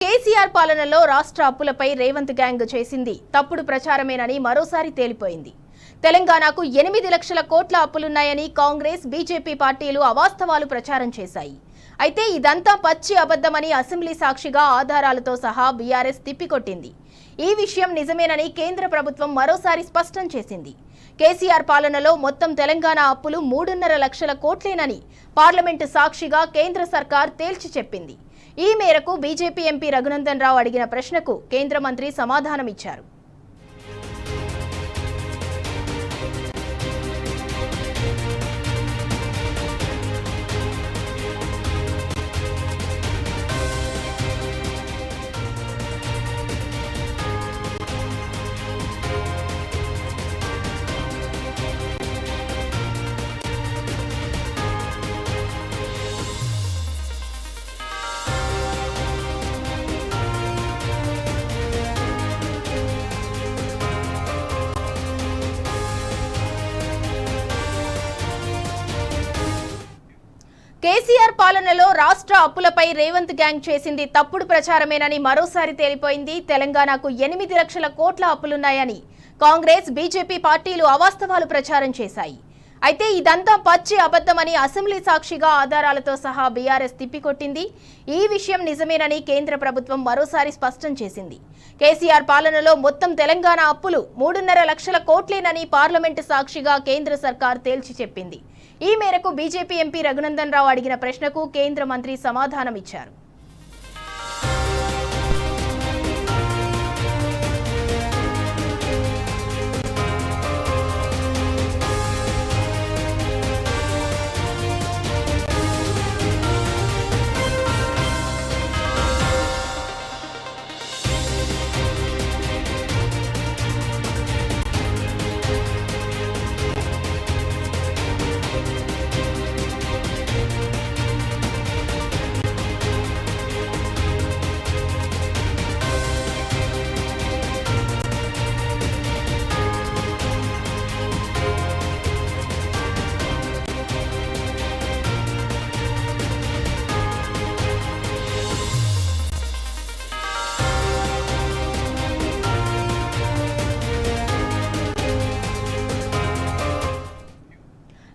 కేసీఆర్ పాలనలో రాష్ట్ర అప్పులపై రేవంత్ గ్యాంగ్ చేసింది తప్పుడు ప్రచారమేనని మరోసారి తేలిపోయింది. తెలంగాణకు 8 లక్షల కోట్ల అప్పులున్నాయని కాంగ్రెస్, బీజేపీ పార్టీలు అవాస్తవాలు ప్రచారం చేశాయి. అయితే ఇదంతా పచ్చి అబద్ధమని అసెంబ్లీ సాక్షిగా ఆధారాలతో సహా బీఆర్ఎస్ తిప్పికొట్టింది. ఈ విషయం నిజమేనని కేంద్ర ప్రభుత్వం మరోసారి స్పష్టం చేసింది. కేసీఆర్ పాలనలో మొత్తం తెలంగాణ అప్పులు 3.5 లక్షల కోట్లేనని పార్లమెంటు సాక్షిగా కేంద్ర సర్కార్ తేల్చి చెప్పింది. ఈ మేరకు బీజేపీ ఎంపీ రఘునందన్ రావు అడిగిన ప్రశ్నకు కేంద్ర మంత్రి సమాధానమిచ్చారు. కేసీఆర్ పాలనలో రాష్ట్ర అప్పులపై రేవంత్ గ్యాంగ్ చేసింది తప్పుడు ప్రచారమేనని మరోసారి తేలిపోయింది. తెలంగాణకు 8 లక్షల కోట్ల అప్పులున్నాయని కాంగ్రెస్, బీజేపీ పార్టీలు అవాస్తవాలు ప్రచారం చేశాయి. అయితే ఇదంతా పచ్చి అబద్ధమని అసెంబ్లీ సాక్షిగా ఆధారాలతో సహా బీఆర్ఎస్ తిప్పికొట్టింది. ఈ విషయం నిజమేనని కేంద్ర ప్రభుత్వం మరోసారి స్పష్టం చేసింది. కేసీఆర్ పాలనలో మొత్తం తెలంగాణ అప్పులు 3.5 లక్షల కోట్లేనని పార్లమెంటు సాక్షిగా కేంద్ర సర్కార్ తేల్చి చెప్పింది. ఈ మేరకు బీజేపీ ఎంపీ రఘునందన్ రావు అడిగిన ప్రశ్నకు కేంద్ర మంత్రి సమాధానమిచ్చారు.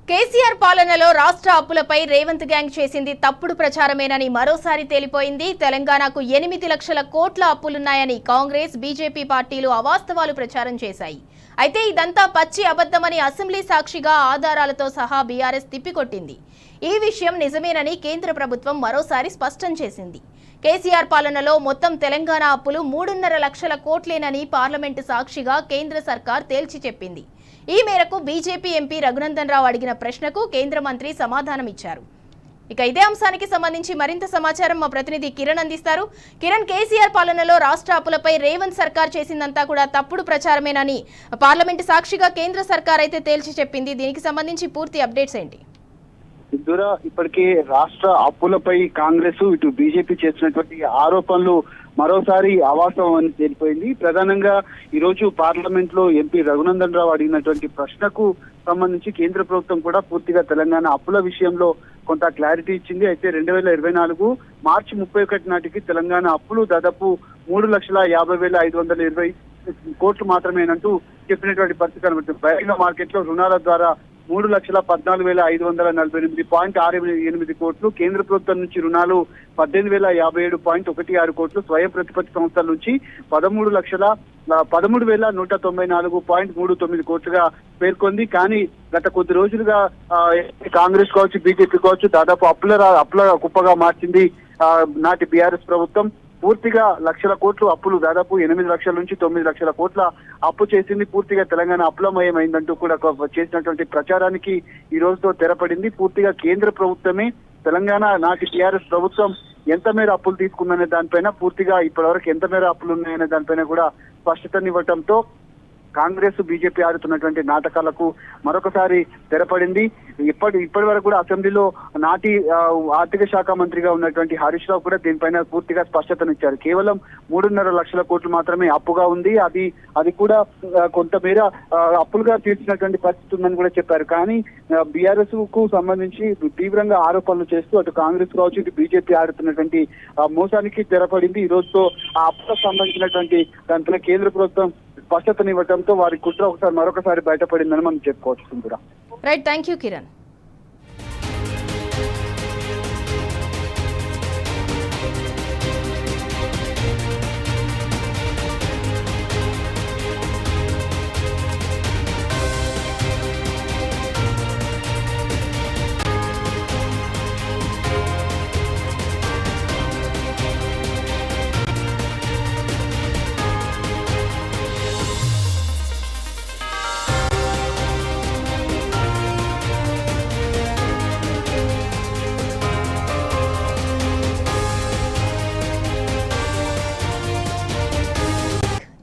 కేసీఆర్ పాలనలో రాష్ట్ర అప్పులపై రేవంత్ గ్యాంగ్ చేసింది తప్పుడు ప్రచారమేనని మరోసారి తేలిపోయింది. తెలంగాణకు 8 లక్షల కోట్ల అప్పులున్నాయని కాంగ్రెస్, బీజేపీ పార్టీలు అవాస్తవాలు ప్రచారం చేశాయి. అయితే ఇదంతా పచ్చి అబద్ధమని అసెంబ్లీ సాక్షిగా ఆధారాలతో సహా బీఆర్ఎస్ తిప్పికొట్టింది. ఈ విషయం నిజమేనని కేంద్ర ప్రభుత్వం మరోసారి స్పష్టం చేసింది. కేసీఆర్ పాలనలో మొత్తం తెలంగాణ అప్పులు 3.5 లక్షల కోట్లేనని పార్లమెంటు సాక్షిగా కేంద్ర సర్కార్ తేల్చి చెప్పింది. ఈ మేరకు బీజేపీ ఎంపీ రఘునందన్ రావు అడిగిన ప్రశ్నకు కేంద్ర మంత్రి సమాధానమిచ్చారు. ఇక ఇదే అంశానికి సంబంధించి మరింత సమాచారం మా ప్రతినిధి కిరణ్ అందిస్తారు. కిరణ్, కేసీఆర్ పాలనలో రాష్ట్ర అప్పులపై రేవంత్ సర్కార్ చేసిందంతా కూడా తప్పుడు ప్రచారమేనని పార్లమెంటు సాక్షిగా కేంద్ర సర్కార్ అయితే తేల్చి చెప్పింది. దీనికి సంబంధించి పూర్తి అప్డేట్స్ ఏంటి? ఇప్పటికే రాష్ట్ర అప్పులపై కాంగ్రెస్, ఇటు బీజేపీ చేసినటువంటి ఆరోపణలు మరోసారి అవాస్తవం అని తేలిపోయింది. ప్రధానంగా ఈ రోజు పార్లమెంట్ లో ఎంపీ రఘునందన్ రావు అడిగినటువంటి ప్రశ్నకు సంబంధించి కేంద్ర ప్రభుత్వం కూడా పూర్తిగా తెలంగాణ అప్పుల విషయంలో కొంత క్లారిటీ ఇచ్చింది. అయితే 2024 మార్చి 31 నాటికి తెలంగాణ అప్పులు దాదాపు 3,50,520 కోట్లు మాత్రమేనంటూ చెప్పినటువంటి పరిస్థితి కనబడుతుంది. బహిరంగ మార్కెట్ లో రుణాల ద్వారా 3,14,548.68 కోట్లు, కేంద్ర ప్రభుత్వం నుంచి రుణాలు 18,057.16 కోట్లు, స్వయం ప్రతిపత్తి సంస్థల నుంచి 13,194.39 కోట్లుగా పేర్కొంది. కానీ గత కొద్ది రోజులుగా కాంగ్రెస్ కావచ్చు, బీజేపీ కావచ్చు దాదాపు అప్పుల కుప్పగా మార్చింది నాటి బీఆర్ఎస్ ప్రభుత్వం. పూర్తిగా లక్షల కోట్లు అప్పులు, దాదాపు 8 లక్షల నుంచి 9 లక్షల కోట్ల అప్పు చేసింది. పూర్తిగా తెలంగాణ అప్పులమయమైందంటూ కూడా చేసినటువంటి ప్రచారానికి ఈ రోజుతో తెరపడింది. పూర్తిగా కేంద్ర ప్రభుత్వమే తెలంగాణ నాటి టీఆర్ఎస్ ప్రభుత్వం ఎంత మేర అప్పులు తీసుకుందనే దానిపైన, పూర్తిగా ఇప్పటివరకు ఎంత మేర అప్పులు ఉన్నాయనే దానిపైన కూడా స్పష్టతనివ్వటంతో కాంగ్రెస్ బీజేపీ ఆడుతున్నటువంటి నాటకాలకు మరొకసారి తెరపడింది. ఇప్పటి వరకు కూడా అసెంబ్లీలో నాటి ఆర్థిక శాఖ మంత్రిగా ఉన్నటువంటి హరీష్ రావు కూడా దీనిపైన పూర్తిగా స్పష్టతనిచ్చారు. కేవలం 3.5 లక్షల కోట్లు మాత్రమే అప్పుగా ఉంది, అది కూడా కొంతమేర అప్పులుగా తీర్చినటువంటి పరిస్థితి ఉందని కూడా చెప్పారు. కానీ బీఆర్ఎస్ కు సంబంధించి తీవ్రంగా ఆరోపణలు చేస్తూ అటు కాంగ్రెస్ కావచ్చు ఇటు బీజేపీ ఆడుతున్నటువంటి మోసానికి తెరపడింది. ఈ రోజుతో ఆ అప్పులకు సంబంధించినటువంటి దాంట్లో కేంద్ర ప్రభుత్వం స్పష్టతనివ్వడంతో వారి కుట్ర మరొకసారి బయటపడిందని మనం చెప్పుకోవచ్చు కూడా. Right, thank you Kiran.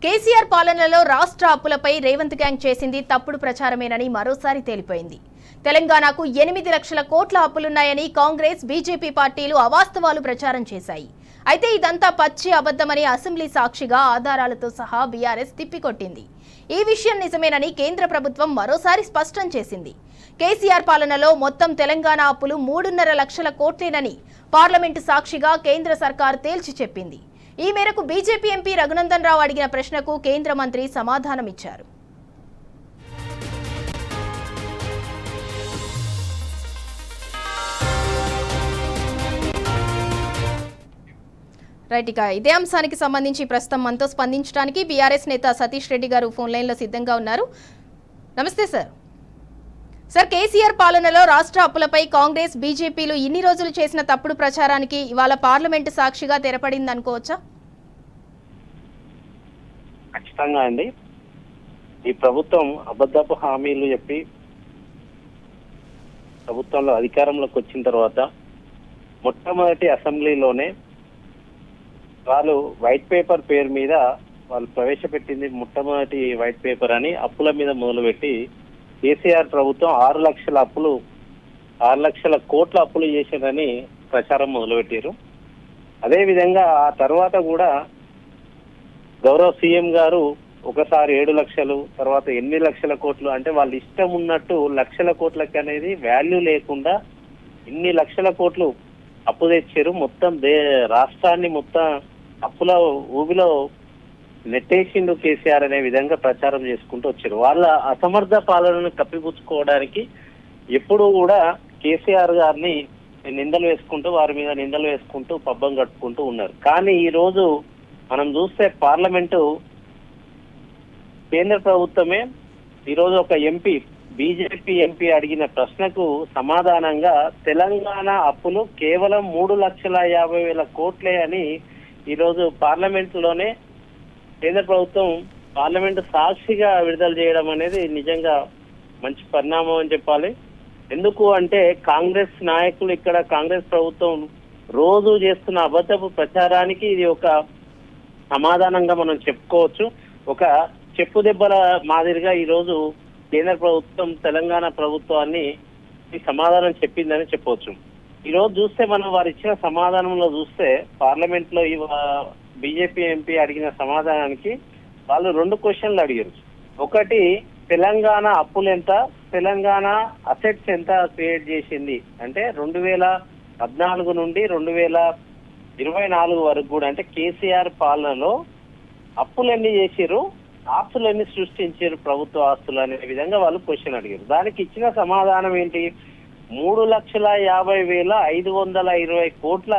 KCR పాలనలో రాష్ట్ర అప్పులపై రేవంత్ గ్యాంగ్ చేసింది తప్పుడు ప్రచారమేనని మరోసారి తేలిపోయింది. తెలంగాణకు 8 లక్షల కోట్ల అప్పులున్నాయని కాంగ్రెస్ బీజేపీ పార్టీలు అవాస్తవాలు ప్రచారం చేశాయి. అయితే ఇదంతా పచ్చి అబద్ధమని అసెంబ్లీ సాక్షిగా ఆధారాలతో సహా బీఆర్ఎస్ తిప్పికొట్టింది. ఈ విషయం నిజమేనని కేంద్ర ప్రభుత్వం మరోసారి స్పష్టం చేసింది. కేసీఆర్ పాలనలో మొత్తం తెలంగాణ అప్పులు 3.5 లక్షల కోట్లేనని పార్లమెంటు సాక్షిగా కేంద్ర సర్కార్ తేల్చి చెప్పింది. ఈ మేరకు బీజేపీ ఎంపీ రఘునందన్ రావు అడిగిన ప్రశ్నకు కేంద్ర మంత్రి సమాధానమిచ్చారు. రైట్, ఇక ఇదే అంశానికి సంబంధించి ప్రస్తుతం మనతో స్పందించడానికి బీఆర్ఎస్ నేత సతీష్ రెడ్డి గారు ఫోన్ లైన్లో సిద్ధంగా ఉన్నారు. నమస్తే సార్. కేసీఆర్ పాలనలో రాష్ట్ర అప్పులపై కాంగ్రెస్ బీజేపీలు ఇన్ని రోజులు చేసిన తప్పుడు ప్రచారానికి ఇవాళ పార్లమెంటు సాక్షిగా తెరపడింది అనుకోవచ్చా? ఖచ్చితంగా అండి. ఈ ప్రభుత్వం అబద్ధపు హామీలు చెప్పి ప్రభుత్వంలో అధికారంలోకి వచ్చిన తర్వాత మొట్టమొదటి అసెంబ్లీలోనే వాళ్ళు వైట్ పేపర్ పేరు మీద వాళ్ళు ప్రవేశపెట్టింది మొట్టమొదటి వైట్ పేపర్ అని అప్పుల మీద మొదలుపెట్టి కేసీఆర్ ప్రభుత్వం 6 లక్షల కోట్ల అప్పులు చేసిందని ప్రచారం మొదలుపెట్టారు. అదేవిధంగా ఆ తర్వాత కూడా గౌరవ సీఎం గారు ఒకసారి 7 లక్షలు, తర్వాత 8 లక్షల కోట్లు, అంటే వాళ్ళు ఇష్టం ఉన్నట్టు లక్షల కోట్లకి అనేది వాల్యూ లేకుండా ఇన్ని లక్షల కోట్లు అప్పు తెచ్చారు. మొత్తం రాష్ట్రాన్ని మొత్తం అప్పుల ఊబిలో నెట్టేసిండు కేసీఆర్ అనే విధంగా ప్రచారం చేసుకుంటూ వచ్చారు. వాళ్ళ అసమర్థ పాలనను కప్పిపుచ్చుకోవడానికి ఎప్పుడూ కూడా కేసీఆర్ గారిని నిందలు వేసుకుంటూ వారి మీద నిందలు వేసుకుంటూ పబ్బం కట్టుకుంటూ ఉన్నారు. కానీ ఈ రోజు మనం చూస్తే పార్లమెంటు కేంద్ర ప్రభుత్వమే ఈరోజు ఒక ఎంపీ బీజేపీ ఎంపీ అడిగిన ప్రశ్నకు సమాధానంగా తెలంగాణ అప్పులు కేవలం 3,50,000 కోట్లే అని ఈరోజు పార్లమెంటులోనే కేంద్ర ప్రభుత్వం పార్లమెంటు సాక్షిగా విడుదల చేయడం అనేది నిజంగా మంచి పరిణామం అని చెప్పాలి. ఎందుకు అంటే కాంగ్రెస్ నాయకులు ఇక్కడ కాంగ్రెస్ ప్రభుత్వం రోజు చేస్తున్న అబద్ధపు ప్రచారానికి ఇది ఒక సమాధానంగా మనం చెప్పుకోవచ్చు. ఒక చెప్పు దెబ్బల మాదిరిగా ఈరోజు కేంద్ర ప్రభుత్వం తెలంగాణ ప్రభుత్వాన్ని సమాధానం చెప్పిందని చెప్పవచ్చు. ఈ రోజు చూస్తే మనం వారు ఇచ్చిన సమాధానంలో చూస్తే పార్లమెంట్ లో బీజేపీ ఎంపీ అడిగిన సమాధానానికి వాళ్ళు 2 క్వశ్చన్లు అడిగారు. ఒకటి, తెలంగాణ అప్పులు ఎంత, తెలంగాణ అసెట్స్ ఎంత క్రియేట్ చేసింది అంటే 2014 నుండి 2024 వరకు కూడా, అంటే కేసీఆర్ పాలనలో అప్పులు ఎన్ని చేసిరు, ఆస్తులు ఎన్ని సృష్టించారు, ప్రభుత్వ ఆస్తులు అనే విధంగా వాళ్ళు క్వశ్చన్ అడిగారు. దానికి ఇచ్చిన సమాధానం ఏంటి? 3,50,520 కోట్ల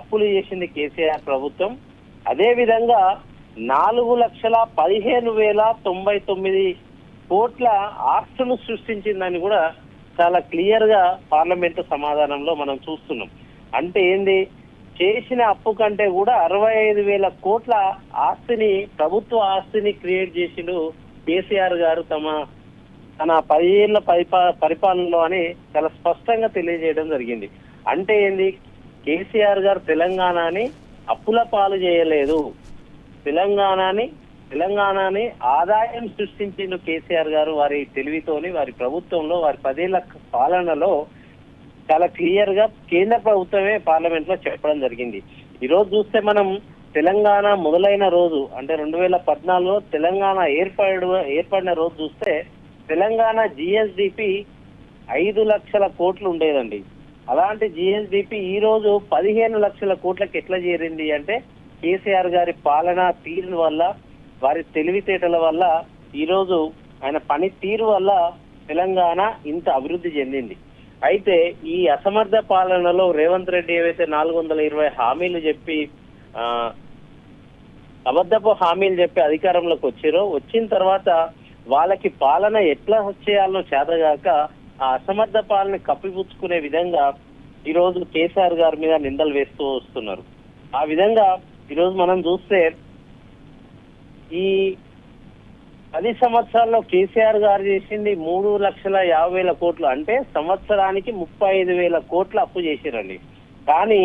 అప్పులు చేసింది కేసీఆర్ ప్రభుత్వం. అదే విధంగా 4,15,099 కోట్ల ఆస్తులు సృష్టించిందని కూడా చాలా క్లియర్ గా పార్లమెంటు సమాధానంలో మనం చూస్తున్నాం. అంటే ఏంది, చేసిన అప్పు కంటే కూడా 65,000 కోట్ల ఆస్తిని, ప్రభుత్వ ఆస్తిని క్రియేట్ చేసిండు కేసీఆర్ గారు తన 10 ఏళ్ల పరిపాలనలో అని చాలా స్పష్టంగా తెలియజేయడం జరిగింది. అంటే ఏంది, కేసీఆర్ గారు తెలంగాణని అప్పుల పాలు చేయలేదు, తెలంగాణని తెలంగాణని ఆదాయం సృష్టించిన కేసీఆర్ గారు వారి తెలివితోని వారి ప్రభుత్వంలో వారి 10 ఏళ్ల పాలనలో చాలా క్లియర్ గా కేంద్ర ప్రభుత్వమే పార్లమెంట్ లో చెప్పడం జరిగింది. ఈ రోజు చూస్తే మనం తెలంగాణ మొదలైన రోజు అంటే 2014లో తెలంగాణ ఏర్పడిన రోజు చూస్తే తెలంగాణ జిఎస్డిపి 5 లక్షల కోట్లు ఉండేదండి. అలాంటి జిఎస్డిపి ఈ రోజు 15 లక్షల కోట్లకి ఎట్లా చేరింది అంటే కేసీఆర్ గారి పాలనా తీరు వల్ల, వారి తెలివితేటల వల్ల, ఈ రోజు ఆయన పని తీరు వల్ల తెలంగాణ ఇంత అభివృద్ధి చెందింది. అయితే ఈ అసమర్థ పాలనలో రేవంత్ రెడ్డి ఏవైతే 420 హామీలు చెప్పి అబద్ధపు హామీలు చెప్పి అధికారంలోకి వచ్చిన తర్వాత వాళ్ళకి పాలన ఎట్లా చేయాలనో చేతగాక ఆ అసమర్థ పాలన కప్పిపుచ్చుకునే విధంగా ఈ రోజు కేసీఆర్ గారి మీద నిందలు వేస్తూ వస్తున్నారు. ఆ విధంగా ఈరోజు మనం చూస్తే ఈ 10 సంవత్సరాల్లో కేసీఆర్ గారు చేసింది 3,50,000 కోట్లు, అంటే సంవత్సరానికి 35,000 కోట్ల అప్పు చేశారండి. కానీ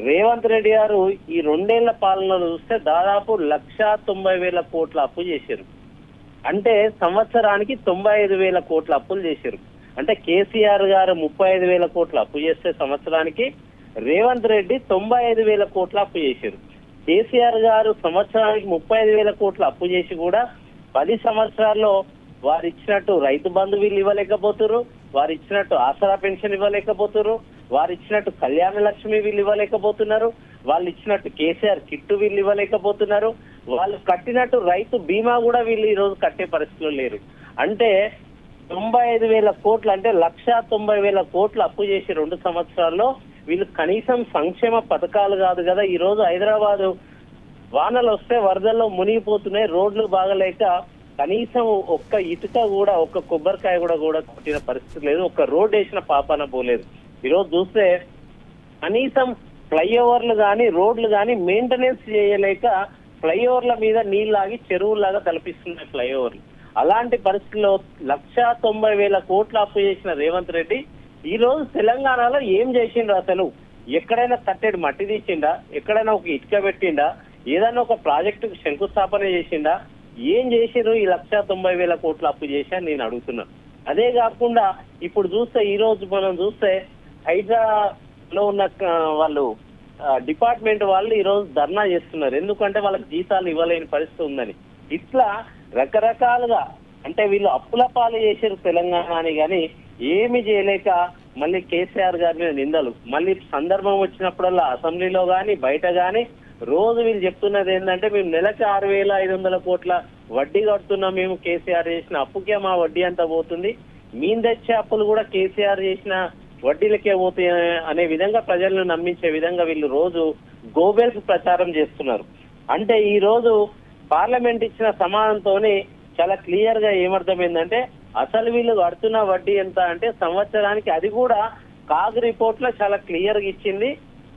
రేవంత్ రెడ్డి గారు ఈ 2 ఏళ్ల పాలనలో చూస్తే దాదాపు 1,90,000 కోట్ల అప్పు చేశారు. అంటే సంవత్సరానికి 95,000 కోట్ల అప్పులు చేశారు. అంటే కేసీఆర్ గారు 35,000 కోట్ల అప్పు చేస్తే సంవత్సరానికి రేవంత్ రెడ్డి 95,000 కోట్ల అప్పు చేశారు. కేసీఆర్ గారు సంవత్సరానికి 35,000 కోట్ల అప్పు చేసి కూడా 10 సంవత్సరాల్లో వారు ఇచ్చినట్టు రైతు బంధు వీళ్ళు ఇవ్వలేకపోతున్నారు, వారు ఇచ్చినట్టు ఆసరా పెన్షన్ ఇవ్వలేకపోతున్నారు, వారు ఇచ్చినట్టు కళ్యాణ లక్ష్మి వీళ్ళు ఇవ్వలేకపోతున్నారు, వాళ్ళు ఇచ్చినట్టు కేసీఆర్ కిట్టు వీళ్ళు ఇవ్వలేకపోతున్నారు, వాళ్ళు కట్టినట్టు రైతు బీమా కూడా వీళ్ళు ఈ రోజు కట్టే పరిస్థితిలో లేరు. అంటే 95,000 కోట్లు అంటే 1,90,000 కోట్లు అప్పు చేసి 2 సంవత్సరాల్లో వీళ్ళు కనీసం సంక్షేమ పథకాలు కాదు కదా. ఈ రోజు హైదరాబాద్ వానలు వస్తే వరదల్లో మునిగిపోతున్నాయి, రోడ్లు బాగలేక కనీసం ఒక్క ఇటుక కూడా, ఒక్క కొబ్బరికాయ కూడా కొట్టిన పరిస్థితి లేదు, ఒక్క రోడ్ వేసిన పాపాన పోలేదు. ఈరోజు చూస్తే కనీసం ఫ్లైఓవర్లు కానీ రోడ్లు కానీ మెయింటెనెన్స్ చేయలేక ఫ్లైఓవర్ల మీద నీళ్ళాగి చెరువులాగా తలపిస్తున్నాయి ఫ్లైఓవర్లు. అలాంటి పరిస్థితుల్లో 1,90,000 కోట్ల అప్పు చేసిన రేవంత్ రెడ్డి ఈ రోజు తెలంగాణలో ఏం చేసిండ్రు? అసలు ఎక్కడైనా తట్టెడు మట్టి తీసిండా? ఎక్కడైనా ఒక ఇటుక పెట్టిండా? ఏదైనా ఒక ప్రాజెక్టుకు శంకుస్థాపన చేసిండా? ఏం చేసిండ్రు ఈ 1,90,000 కోట్ల అప్పు చేశా నేను అడుగుతున్నా. అదే కాకుండా ఇప్పుడు చూస్తే ఈ రోజు మనం చూస్తే హైడ్రాలో ఉన్న వాళ్ళు డిపార్ట్మెంట్ వాళ్ళు ఈ రోజు ధర్నా చేస్తున్నారు. ఎందుకంటే వాళ్ళకి జీతాలు ఇవ్వలేని పరిస్థితి ఉందని. ఇట్లా రకరకాలుగా అంటే వీళ్ళు అప్పుల పాలు చేశారు తెలంగాణని, కానీ ఏమి చేయలేక మళ్ళీ కేసీఆర్ గారి మీద నిందలు. మళ్ళీ సందర్భం వచ్చినప్పుడల్లా అసెంబ్లీలో గాని బయట గాని రోజు వీళ్ళు చెప్తున్నది ఏంటంటే మేము నెలకు 6,500 కోట్ల వడ్డీ కడుతున్నాం, మేము కేసీఆర్ చేసిన అప్పుకే మా వడ్డీ అంతా పోతుంది, మేము తెచ్చే అప్పులు కూడా కేసీఆర్ చేసిన వడ్డీలకే పోతాయి అనే విధంగా ప్రజలను నమ్మించే విధంగా వీళ్ళు రోజు గోబెల్స్ ప్రచారం చేస్తున్నారు. అంటే ఈ రోజు పార్లమెంట్ ఇచ్చిన సమాధానంతోనే చాలా క్లియర్ గా ఏమర్థమైందంటే అసలు వీళ్ళు కడుతున్న వడ్డీ ఎంత అంటే సంవత్సరానికి, అది కూడా కాగ్ రిపోర్ట్ లో చాలా క్లియర్ గా ఇచ్చింది,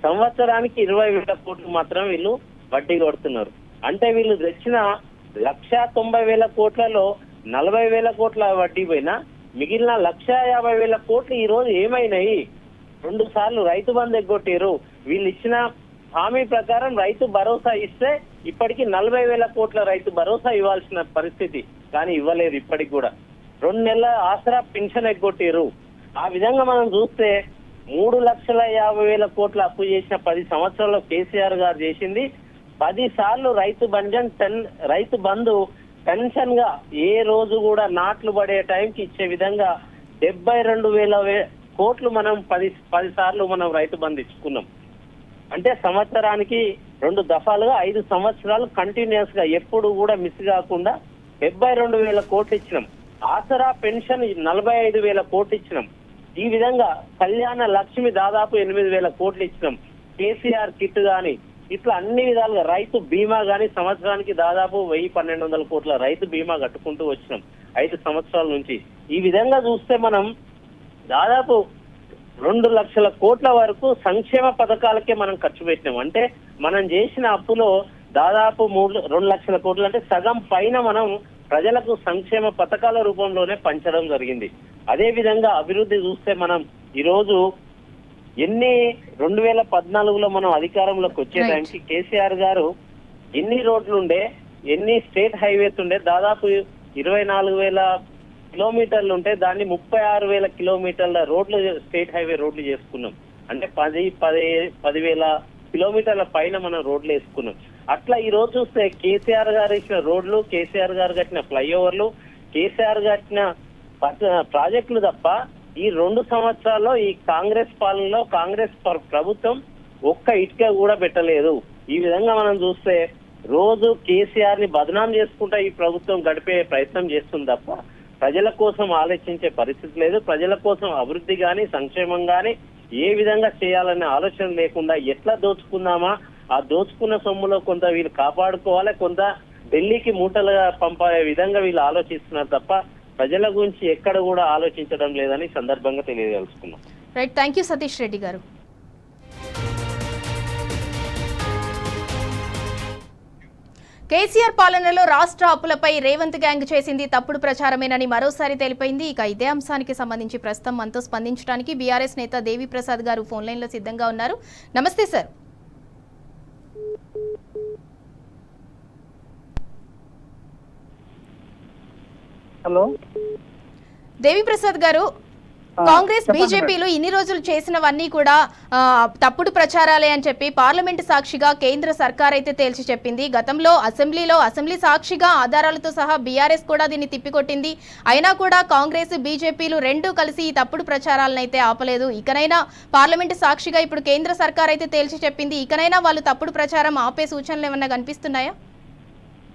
సంవత్సరానికి 20,000 కోట్లు మాత్రం వీళ్ళు వడ్డీ కడుతున్నారు. అంటే వీళ్ళు తెచ్చిన 1,90,000 కోట్లలో 40,000 కోట్ల వడ్డీ పోయినా మిగిలిన 1,50,000 కోట్లు ఈ రోజు ఏమైనాయి? 2 సార్లు రైతు బంధు ఎగ్గొట్టారు. వీళ్ళు ఇచ్చిన హామీ ప్రకారం రైతు భరోసా ఇస్తే ఇప్పటికి 40,000 కోట్ల రైతు భరోసా ఇవ్వాల్సిన పరిస్థితి, కానీ ఇవ్వలేదు ఇప్పటికి కూడా. 2 నెలల ఆసరా పెన్షన్ ఎగ్గొట్టారు. ఆ విధంగా మనం చూస్తే 3,50,000 కోట్ల అప్పు చేసిన 10 సంవత్సరాల్లో కేసీఆర్ గారు చేసింది 10 సార్లు రైతు బంధు పెన్షన్ గా ఏ రోజు కూడా నాట్లు పడే టైంకి ఇచ్చే విధంగా 72,000 కోట్లు మనం 10 సార్లు మనం రైతు బంధు ఇచ్చుకున్నాం. అంటే సంవత్సరానికి 2 దఫాలుగా 5 సంవత్సరాలు కంటిన్యూస్ గా ఎప్పుడు కూడా మిస్ కాకుండా 72,000 కోట్లు ఇచ్చినాం. ఆసరా పెన్షన్ 45,000 కోట్లు ఇచ్చినాం. ఈ విధంగా కళ్యాణ లక్ష్మి దాదాపు 8,000 కోట్లు ఇచ్చినాం. కేసీఆర్ కిట్ గాని ఇట్లా అన్ని విధాలుగా రైతు బీమా గాని సంవత్సరానికి దాదాపు 1,000-1,200 కోట్ల రైతు బీమా కట్టుకుంటూ వచ్చినాం 5 సంవత్సరాల నుంచి. ఈ విధంగా చూస్తే మనం దాదాపు 2 లక్షల కోట్ల వరకు సంక్షేమ పథకాలకే మనం ఖర్చు పెట్టినాం. అంటే మనం చేసిన అప్పులో దాదాపు 2 లక్షల కోట్లు అంటే సగం పైన మనం ప్రజలకు సంక్షేమ పథకాల రూపంలోనే పంచడం జరిగింది. అదే విధంగా అభివృద్ధి చూస్తే మనం ఈరోజు 2014లో మనం అధికారంలోకి వచ్చే టైంకి కేసీఆర్ గారు ఎన్ని రోడ్లు ఉండే ఎన్ని స్టేట్ హైవేస్ ఉండే దాదాపు 24,000 కిలోమీటర్లు ఉంటే దాన్ని 36,000 కిలోమీటర్ల రోడ్లు స్టేట్ హైవే రోడ్లు చేసుకున్నాం. అంటే 10,000 కిలోమీటర్ల పైన మనం రోడ్లు వేసుకున్నాం. అట్లా ఈ రోజు చూస్తే కేసీఆర్ గారు ఇచ్చిన రోడ్లు, కేసీఆర్ గారు కట్టిన ఫ్లైఓవర్లు, కేసీఆర్ కట్టిన ప్రాజెక్టులు తప్ప ఈ 2 సంవత్సరాల్లో ఈ కాంగ్రెస్ పాలనలో కాంగ్రెస్ ప్రభుత్వం ఒక్క ఇటుక కూడా పెట్టలేదు. ఈ విధంగా మనం చూస్తే రోజు కేసీఆర్ ని బదనాం చేసుకుంటా ఈ ప్రభుత్వం గడిపే ప్రయత్నం చేస్తుంది తప్ప ప్రజల కోసం ఆలోచించే పరిస్థితి లేదు. ప్రజల కోసం అభివృద్ధి గాని సంక్షేమం గాని ఏ విధంగా చేయాలనే ఆలోచన లేకుండా ఎట్లా దోచుకుందామా, ఆ దోచుకున్న సొమ్ములో కొంత వీళ్ళు కాపాడుకోవాలి, కొంత ఢిల్లీకి మూటలుగా పంపే విధంగా వీళ్ళు ఆలోచిస్తున్నారు తప్ప ప్రజల గురించి ఎక్కడ కూడా ఆలోచించడం లేదని సందర్భంగా తెలియదలుచుకున్నాం. Right, thank you Satish Reddy గారు. కేసీఆర్ పాలనలో రాష్ట్ర అప్పులపై రేవంత్ గ్యాంగ్ చేసింది తప్పుడు ప్రచారమేనని మరోసారి తెలిపింది. ఇక ఇదే అంశానికి సంబంధించి ప్రస్తుతం మనతో స్పందించడానికి బీఆర్ఎస్ నేత దేవి ప్రసాద్ గారు ఫోన్ లైన్ లో సిద్ధంగా ఉన్నారు. నమస్తే సార్. హలో దేవి ప్రసాద్ గారు, కాంగ్రెస్ బీజేపీలు ఇన్ని రోజులు చేసినవన్నీ కూడా తప్పుడు ప్రచారాలే అని చెప్పి పార్లమెంటు సాక్షిగా కేంద్ర సర్కార్ అయితే తేల్చి చెప్పింది. గతంలో అసెంబ్లీ సాక్షిగా ఆధారాలతో సహా బీఆర్ఎస్ కూడా దీన్ని తిప్పికొట్టింది. అయినా కూడా కాంగ్రెస్ బీజేపీలు రెండూ కలిసి ఈ తప్పుడు ప్రచారాలను అయితే ఆపలేదు. ఇకనైనా పార్లమెంటు సాక్షిగా ఇప్పుడు కేంద్ర సర్కార్ అయితే తేల్చి చెప్పింది. ఇకనైనా వాళ్ళు తప్పుడు ప్రచారం ఆపే సూచనలు ఏమన్నా కనిపిస్తున్నాయా?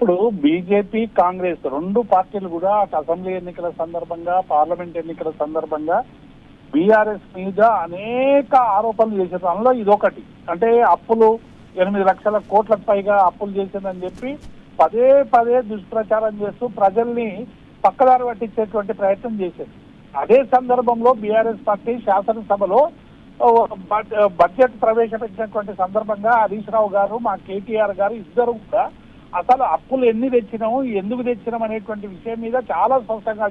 ఇప్పుడు బీజేపీ కాంగ్రెస్ 2 పార్టీలు కూడా అసెంబ్లీ ఎన్నికల సందర్భంగా పార్లమెంట్ ఎన్నికల సందర్భంగా బీఆర్ఎస్ మీద అనేక ఆరోపణలు చేశారు. అందులో ఇదొకటి. అంటే అప్పులు 8 లక్షల కోట్లకు పైగా అప్పులు చేసిందని చెప్పి పదే దుష్ప్రచారం చేస్తూ ప్రజల్ని పక్కదారి పట్టించేటువంటి ప్రయత్నం చేశారు. అదే సందర్భంలో బీఆర్ఎస్ పార్టీ శాసనసభలో బడ్జెట్ ప్రవేశపెట్టినటువంటి సందర్భంగా హరీష్ రావు గారు, మా కేటీఆర్ గారు ఇద్దరు కూడా అసలు అప్పులు ఎన్ని తెచ్చినాము, ఎందుకు తెచ్చినాం అనేటువంటి విషయం మీద చాలా స్పష్టంగా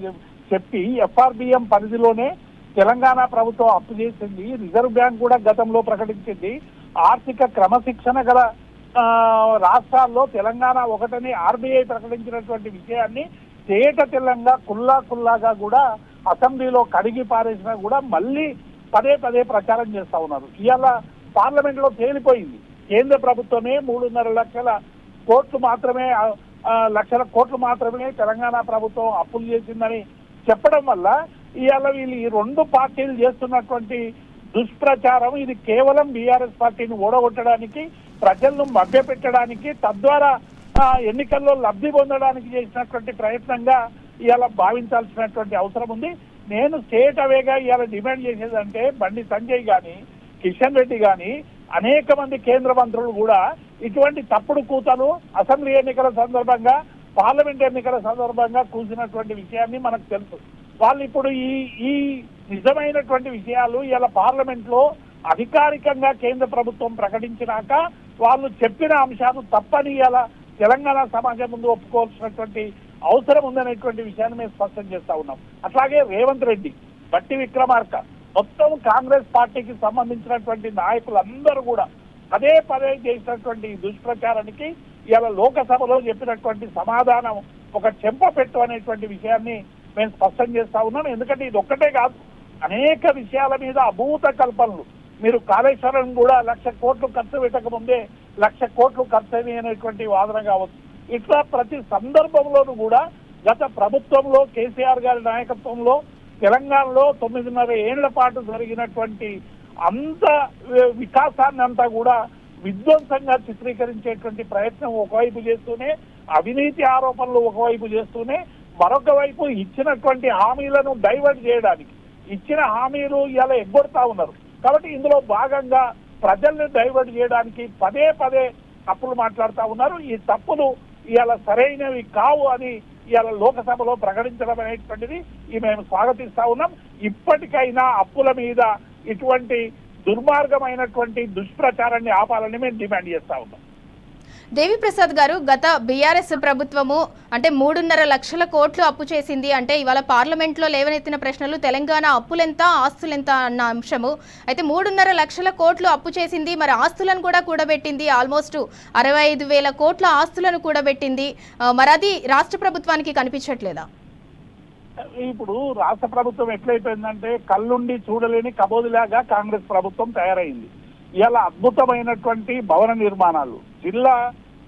చెప్పి ఎఫ్ఆర్బిఎం పరిధిలోనే తెలంగాణ ప్రభుత్వం అప్పు చేసింది. రిజర్వ్ బ్యాంక్ కూడా గతంలో ప్రకటించింది. ఆర్థిక క్రమశిక్షణ గల రాష్ట్రాల్లో తెలంగాణ ఒకటని ఆర్బీఐ ప్రకటించినటువంటి విషయాన్ని తేటతెల్లంగా కుల్లాగా కూడా అసెంబ్లీలో కడిగి పారేసినా కూడా మళ్ళీ పదే ప్రచారం చేస్తా ఉన్నారు. ఇవాళ పార్లమెంట్ లో తేలిపోయింది. కేంద్ర ప్రభుత్వమే 3.5 లక్షల కోట్లు మాత్రమే తెలంగాణ ప్రభుత్వం అప్పులు చేసిందని చెప్పడం వల్ల ఇవాళ వీళ్ళు ఈ 2 పార్టీలు చేస్తున్నటువంటి దుష్ప్రచారం ఇది కేవలం బీఆర్ఎస్ పార్టీని ఓడగొట్టడానికి, ప్రజలను మభ్యపెట్టడానికి, తద్వారా ఎన్నికల్లో లబ్ధి పొందడానికి చేసినటువంటి ప్రయత్నంగా ఇవాళ భావించాల్సినటువంటి అవసరం ఉంది. నేను స్టేట్ అవేగా ఇవాళ డిమాండ్ చేసేదంటే బండి సంజయ్ గాని, కిషన్ రెడ్డి గాని, అనేక మంది కేంద్ర మంత్రులు కూడా ఇటువంటి తప్పుడు కూతలు అసెంబ్లీ ఎన్నికల సందర్భంగా, పార్లమెంట్ ఎన్నికల సందర్భంగా కూసినటువంటి విషయాన్ని మనకు తెలుసు. వాళ్ళు ఇప్పుడు ఈ నిజమైనటువంటి విషయాలు ఇలా పార్లమెంట్ లో అధికారికంగా కేంద్ర ప్రభుత్వం ప్రకటించినాక వాళ్ళు చెప్పిన అంశాలు తప్పని ఇలా తెలంగాణ సమాజం ముందు ఒప్పుకోవాల్సినటువంటి అవసరం ఉందనేటువంటి విషయాన్ని మేము స్పష్టం చేస్తా ఉన్నాం. అట్లాగే రేవంత్ రెడ్డి, బట్టి విక్రమార్క, మొత్తం కాంగ్రెస్ పార్టీకి సంబంధించినటువంటి నాయకులందరూ కూడా పదే చేసినటువంటి దుష్ప్రచారానికి ఇలా లోకసభలో చెప్పినటువంటి సమాధానం ఒక చెంపపెట్టు అనేటువంటి విషయాన్ని మేము స్పష్టం చేస్తా ఉన్నాం. ఎందుకంటే ఇది ఒక్కటే కాదు, అనేక విషయాల మీద అభూత కల్పనలు. మీరు కాళేశ్వరం కూడా 1,00,000 కోట్లు ఖర్చు పెట్టక ముందే 1,00,000 కోట్లు ఖర్చు అనేటువంటి వాదన కావచ్చు. ఇట్లా ప్రతి సందర్భంలోనూ కూడా గత ప్రభుత్వంలో కేసీఆర్ గారి నాయకత్వంలో తెలంగాణలో 9.5 ఏళ్ల పాటు జరిగినటువంటి అంత వికాసాన్ని అంతా కూడా విధ్వంసంగా చిత్రీకరించేటువంటి ప్రయత్నం ఒకవైపు చేస్తూనే, అవినీతి ఆరోపణలు ఒకవైపు చేస్తూనే, మరొక వైపు ఇచ్చినటువంటి హామీలను డైవర్ట్ చేయడానికి, ఇచ్చిన హామీలు ఇలా ఎగ్గొడతా ఉన్నారు. కాబట్టి ఇందులో భాగంగా ప్రజల్ని డైవర్ట్ చేయడానికి పదే తప్పులు మాట్లాడుతూ ఉన్నారు. ఈ తప్పులు ఇవాళ సరైనవి కావు అని ఇవాళ లోకసభలో ప్రకటించడం అనేటువంటిది మేము స్వాగతిస్తా ఉన్నాం. ఇప్పటికైనా అప్పుల మీద ఇటువంటి దుర్మార్గమైనటువంటి దుష్ప్రచారాన్ని ఆపాలని మేము డిమాండ్ చేస్తా ఉన్నాం. దేవిప్రసాద్ గారు, గత బీఆర్ఎస్ ప్రభుత్వము అంటే 3.5 లక్షల కోట్లు అప్పు చేసింది. అంటే ఇవాళ పార్లమెంట్లో లేవనెత్తిన ప్రశ్నలు తెలంగాణ అప్పులెంత ఆస్తులెంత అన్న అంశము. అయితే 3.5 లక్షల కోట్లు అప్పు చేసింది, మరి ఆస్తులను కూడా కూడబెట్టింది. ఆల్మోస్ట్ 65,000 కోట్ల ఆస్తులను కూడబెట్టింది. మరి అది రాష్ట్ర ప్రభుత్వానికి కనిపించట్లేదా? ఇప్పుడు రాష్ట్ర ప్రభుత్వం ఎట్లయిపోయిందంటే కళ్ళుండి చూడలేని కబోదిలాగా కాంగ్రెస్ ప్రభుత్వం తయారైంది. ఇలా అద్భుతమైనటువంటి భవన నిర్మాణాలు, జిల్లా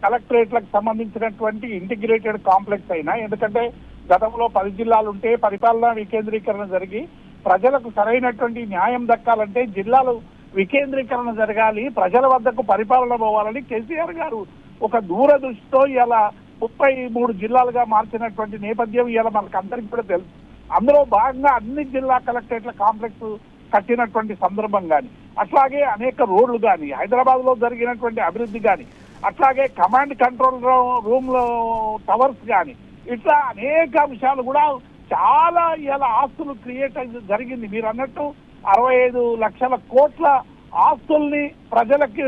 కలెక్టరేట్లకు సంబంధించినటువంటి ఇంటిగ్రేటెడ్ కాంప్లెక్స్ అయినా, ఎందుకంటే గతంలో 10 జిల్లాలు ఉంటే పరిపాలనా వికేంద్రీకరణ జరిగి ప్రజలకు సరైనటువంటి న్యాయం దక్కాలంటే జిల్లాలు వికేంద్రీకరణ జరగాలి, ప్రజల వద్దకు పరిపాలన పోవాలని కేసీఆర్ గారు ఒక దూరదృష్టితో ఇలా 33 జిల్లాలుగా మార్చినటువంటి నేపథ్యం ఇలా మనకు అందరికీ కూడా తెలుసు. అందులో భాగంగా అన్ని జిల్లా కలెక్టరేట్ల కాంప్లెక్స్ కట్టినటువంటి సందర్భం కానీ, అట్లాగే అనేక రోడ్లు కానీ, హైదరాబాద్ లో జరిగినటువంటి అభివృద్ధి కానీ, అట్లాగే కమాండ్ కంట్రోల్ రూమ్ లో టవర్స్ కానీ, ఇట్లా అనేక అంశాలు కూడా చాలా ఇలా ఆస్తులు క్రియేట్ జరిగింది. మీరు అన్నట్టు 65 లక్షల కోట్ల ఆస్తుల్ని ప్రజలకి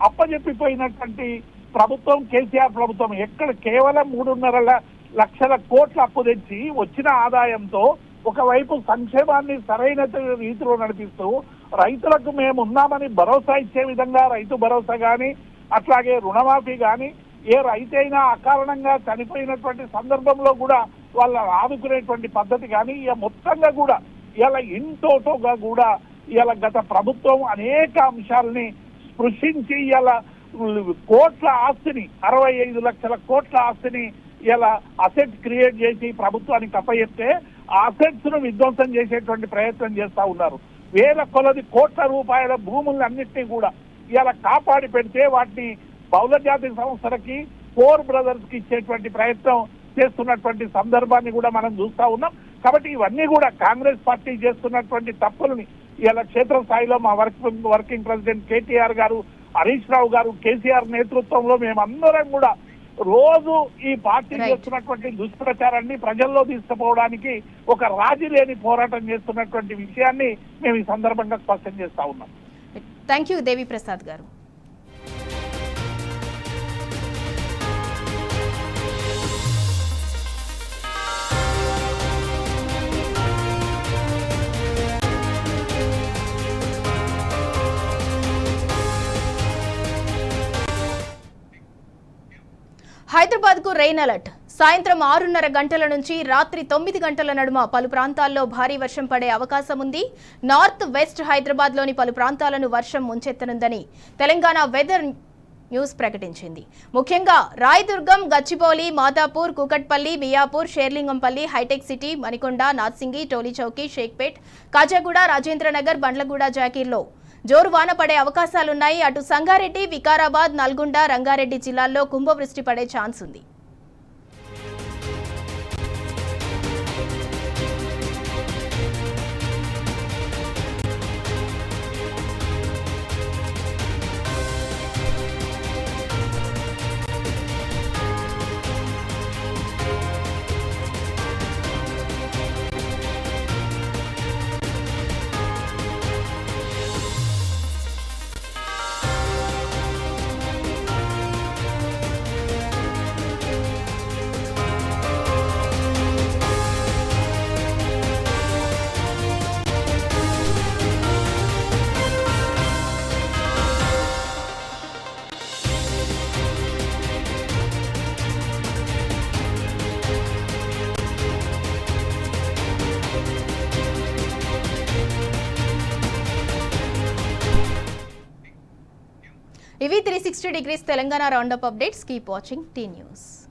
అప్పజెప్పిపోయినటువంటి ప్రభుత్వం కేసీఆర్ ప్రభుత్వం. ఎక్కడ కేవలం 3.5 లక్షల కోట్ల అప్పు తెచ్చి వచ్చిన ఆదాయంతో ఒకవైపు సంక్షేమాన్ని సరైన రీతిలో నడిపిస్తూ రైతులకు మేము ఉన్నామని భరోసా ఇచ్చే విధంగా రైతు భరోసా కానీ, అట్లాగే రుణమాఫీ కానీ, ఏ రైతైనా అకారణంగా చనిపోయినటువంటి సందర్భంలో కూడా వాళ్ళ ఆదుకునేటువంటి పద్ధతి కానీ, ఇక మొత్తంగా కూడా ఇలా ఇంటోటోగా కూడా ఇలా గత ప్రభుత్వం అనేక అంశాలని స్పృశించి ఇలా కోట్ల ఆస్తిని 65 లక్షల కోట్ల ఆస్తిని ఇలా అసెట్ క్రియేట్ చేసి ప్రభుత్వానికి అప్పచెప్తే ఆ అసెట్స్ ను విధ్వంసం చేసేటువంటి ప్రయత్నం చేస్తా ఉన్నారు. వేల కొలది కోట్ల రూపాయల భూముల్ని అన్నింటినీ కూడా ఇలా కాపాడి పెడితే వాటిని బహుళ జాతి సంస్థలకి, ఫోర్ బ్రదర్స్ కి ఇచ్చేటువంటి ప్రయత్నం చేస్తున్నటువంటి సందర్భాన్ని కూడా మనం చూస్తా ఉన్నాం. కాబట్టి ఇవన్నీ కూడా కాంగ్రెస్ పార్టీ చేస్తున్నటువంటి తప్పులని ఇలా క్షేత్రస్థాయిలో మా వర్కింగ్ ప్రెసిడెంట్ కేటీఆర్ గారు, హరీష్ రావు గారు, కేసీఆర్ నేతృత్వంలో మేమందరం కూడా రోజు ఈ పార్టీ చేస్తున్నటువంటి దుష్ప్రచారాన్ని ప్రజల్లో తీసుకుపోవడానికి ఒక రాజీ లేని పోరాటం చేస్తున్నటువంటి విషయాన్ని మేము ఈ సందర్భంగా స్పష్టం చేస్తా ఉన్నాం. థ్యాంక్ యూ దేవిప్రసాద్ గారు. హైదరాబాద్ కు రెయిన్ అలర్ట్. సాయంత్రం 6:30 గంటల నుంచి రాత్రి 9 గంటల నడుమ పలు ప్రాంతాల్లో భారీ వర్షం పడే అవకాశం ఉంది. నార్త్ వెస్ట్ హైదరాబాద్ లోని పలు ప్రాంతాలను వర్షం ముంచెత్తనుందని తెలంగాణ వెదర్ న్యూస్ ప్రకటించింది. ముఖ్యంగా రాయదుర్గం, గచ్చిబౌలి, మాదాపూర్, కూకట్పల్లి, మియాపూర్, షేర్లింగంపల్లి, హైటెక్ సిటీ, మణికొండ, నార్సింగి, టోలీచౌకి, షేక్పేట్, కాజాగూడ, రాజేంద్రనగర్, బండ్లగూడ, జాకీర్లో జోరు వాన పడే అవకాశాలున్నాయి. అటు సంగారెడ్డి, వికారాబాద్, నల్గొండ, రంగారెడ్డి జిల్లాల్లో కుంభవృష్టి పడే ఛాన్స్ ఉంది. ఇవి 360 degrees Telangana roundup updates. Keep watching T news.